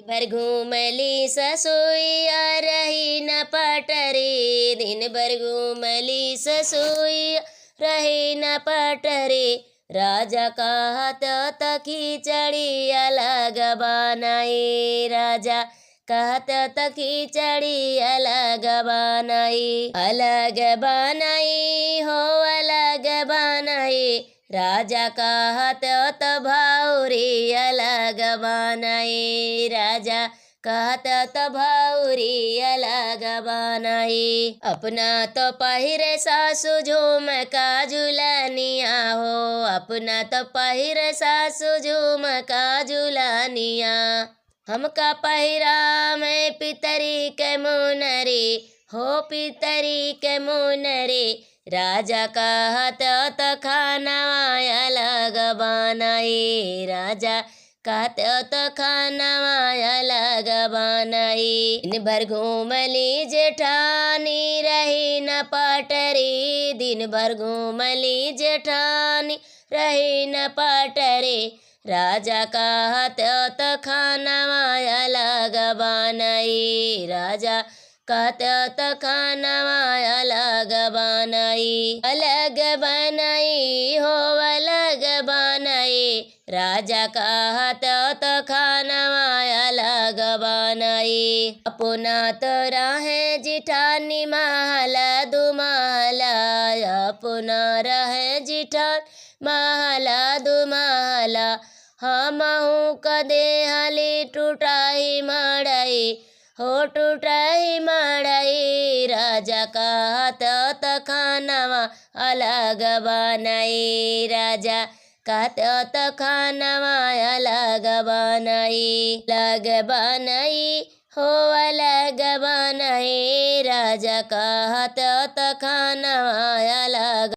भर घूमली ससुइया रही न पटरी, दिन भर घूमली ससुइया रही न पटरी। राजा कहत तकी चढ़ी अलग बनाई, राजा कहत तकी चढ़ी अलग बनाई। अलग बनाई हो अलग बनाई, राजा कहत त भाउरी अलग बनाई, राजा कहत त भाउरी अलग बनाई। अपना तो पहिरे सासु झुमका झुलनिया हो, अपना तो पहिरे सासु झुमका झुलनिया। हमका पहिरा में पितरी के मुनरी हो, पितरी के मुनरी। राजा कहत त खानवा अलग बनाई, राजा कहत त खानवा अलग बनाई। दिन भर घूमली जेठानी रही न पटरी, दिन भर घूमली जेठानी रही न पटरी। राजा कहत त खानवा अलग बनाई, राजा कहत त खानवा अलग बनाई। अलग बनाई हो अलग बनाई, राजा कहत त खानवा अलग बनाई। अपना तो रहे जिठानी महल दुमहल, अपना रहे जिठान महल दुमहल। हमहू कदे हली टूटाई मड़ई हो, टूटाई मड़ई। राजा कहत त खानवा अलग बनाई, राजा कहत त खानवा अलग बनाई। अलग बनाई हो अलग बनाई, राजा कहत त खानवा अलग